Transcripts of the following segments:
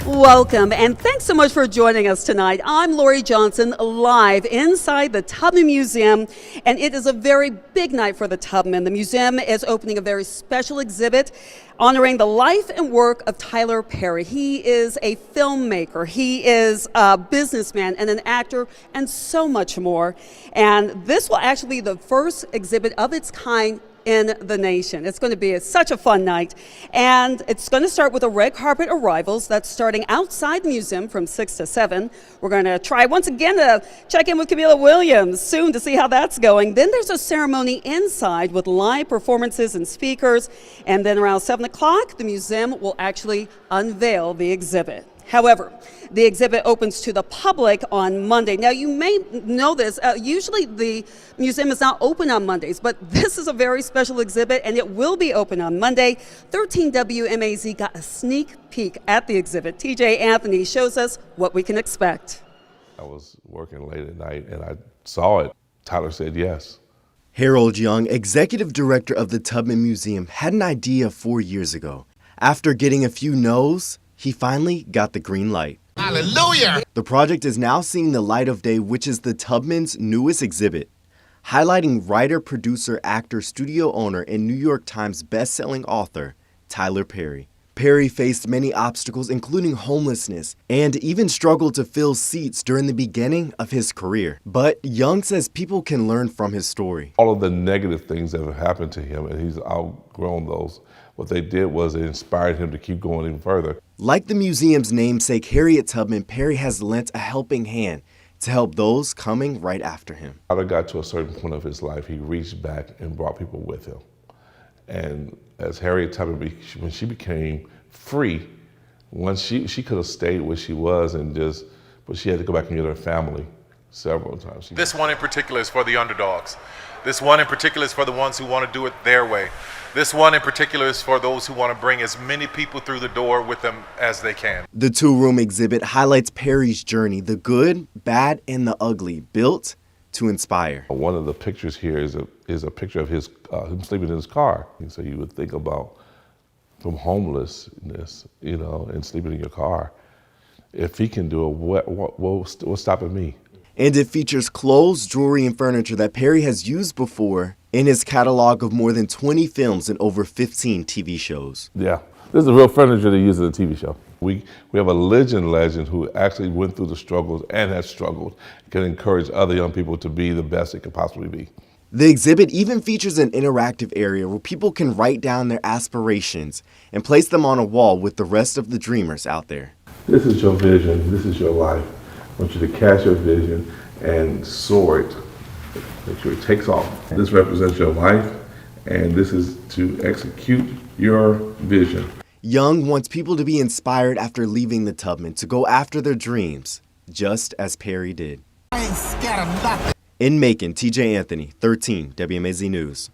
Welcome, and thanks so much for joining us tonight. I'm Lori Johnson, live inside the Tubman Museum, and it is a very big night for the Tubman. The museum is opening a very special exhibit honoring the life and work of Tyler Perry. He is a filmmaker, he is a businessman and an actor, and so much more. And this will actually be the first exhibit of its kind in the nation. It's going to be such a fun night, and it's going to start with the red carpet arrivals. That's starting outside the museum from 6 to 7. We're going to try once again to check in with Camila Williams soon to see how that's going. Then there's a ceremony inside with live performances and speakers, and then around 7 o'clock the museum will actually unveil the exhibit. However, the exhibit opens to the public on Monday. Now, you may know this. Usually the museum is not open on Mondays, but this is a very special exhibit, and it will be open on Monday. 13 WMAZ got a sneak peek at the exhibit. TJ Anthony shows us what we can expect. I was working late at night, and I saw it. Tyler said yes. Harold Young, executive director of the Tubman Museum, had an idea 4 years ago. After getting a few no's, he finally got the green light. Hallelujah! The project is now seeing the light of day, which is the Tubman's newest exhibit, highlighting writer, producer, actor, studio owner, and New York Times best-selling author Tyler Perry. Perry faced many obstacles, including homelessness, and even struggled to fill seats during the beginning of his career. But Young says people can learn from his story. All of the negative things that have happened to him, and he's outgrown those. What they did was it inspired him to keep going even further. Like the museum's namesake, Harriet Tubman, Perry has lent a helping hand to help those coming right after him. Tyler got to a certain point of his life, he reached back and brought people with him. And as Harriet Tubman, when she became free, once she could have stayed where she was but she had to go back and get her family several times. This one in particular is for the underdogs. This one in particular is for the ones who want to do it their way. This one in particular is for those who want to bring as many people through the door with them as they can. The two-room exhibit highlights Perry's journey, the good, bad, and the ugly, built to inspire. One of the pictures here is a picture of him sleeping in his car. So you would think about from homelessness, and sleeping in your car. If he can do it, what's stopping me? And it features clothes, jewelry, and furniture that Perry has used before in his catalog of more than 20 films and over 15 TV shows. Yeah, this is the real furniture they use in a TV show. We have a legend who actually went through the struggles and has struggled, can encourage other young people to be the best it could possibly be. The exhibit even features an interactive area where people can write down their aspirations and place them on a wall with the rest of the dreamers out there. This is your vision, this is your life. I want you to catch your vision and soar it. Make sure it takes off. This represents your life, and this is to execute your vision. Young wants people to be inspired after leaving the Tubman to go after their dreams, just as Perry did. I ain't scared of nothing. In Macon, TJ Anthony, 13 WMAZ News.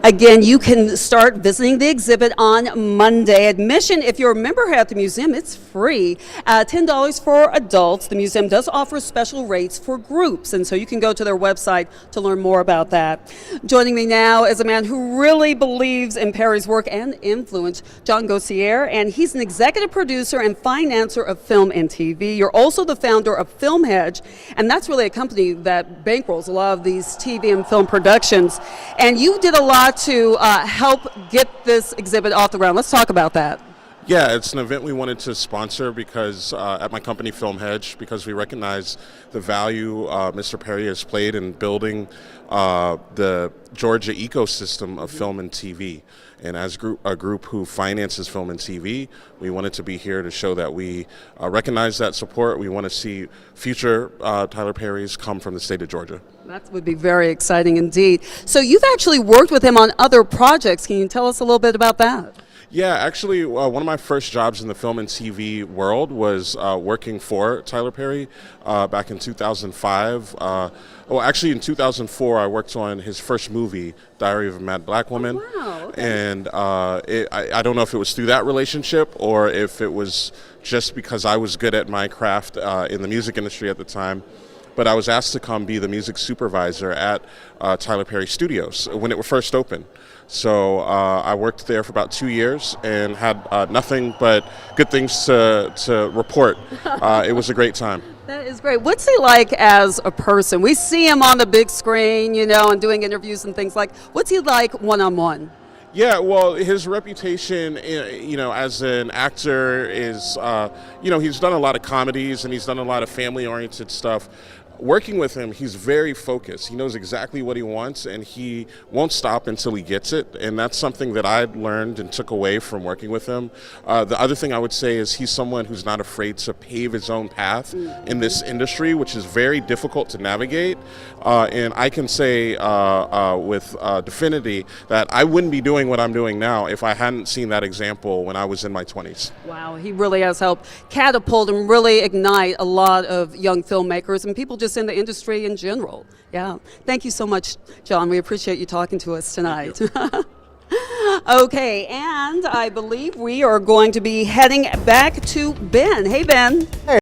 Again, you can start visiting the exhibit on Monday. Admission, if you're a member here at the museum, it's free. $10 for adults. The museum does offer special rates for groups, and so you can go to their website to learn more about that. Joining me now is a man who really believes in Perry's work and influence, John Gossier, and he's an executive producer and financer of film and TV. You're also the founder of Film Hedge, and that's really a company that bankrolls a lot of these TV and film productions. And you did a lot to help get this exhibit off the ground. Let's talk about that. Yeah, it's an event we wanted to sponsor because at my company Film Hedge, because we recognize the value Mr. Perry has played in building the Georgia ecosystem of film and TV. And as a group who finances film and TV, we wanted to be here to show that we recognize that support. We want to see future Tyler Perrys come from the state of Georgia. That would be very exciting indeed. So you've actually worked with him on other projects. Can you tell us a little bit about that? Yeah, actually, one of my first jobs in the film and TV world was working for Tyler Perry back in 2005. Actually, in 2004, I worked on his first movie, Diary of a Mad Black Woman. Oh, wow. Okay. And I don't know if it was through that relationship or if it was just because I was good at my craft in the music industry at the time. But I was asked to come be the music supervisor at Tyler Perry Studios when it first opened. So I worked there for about 2 years and had nothing but good things to report. It was a great time. That is great. What's he like as a person? We see him on the big screen, you know, and doing interviews and things like. What's he like one-on-one? Yeah, well, his reputation, you know, as an actor is, you know, he's done a lot of comedies and he's done a lot of family-oriented stuff. Working with him, he's very focused. He knows exactly what he wants, and he won't stop until he gets it. And that's something that I learned and took away from working with him. The other thing I would say is he's someone who's not afraid to pave his own path in this industry, which is very difficult to navigate. And I can say with definity that I wouldn't be doing what I'm doing now if I hadn't seen that example when I was in my 20s. Wow, he really has helped catapult and really ignite a lot of young filmmakers and people just in the industry in general. Yeah. Thank you so much, John. We appreciate you talking to us tonight. Okay, and I believe we are going to be heading back to Ben. Hey, Ben.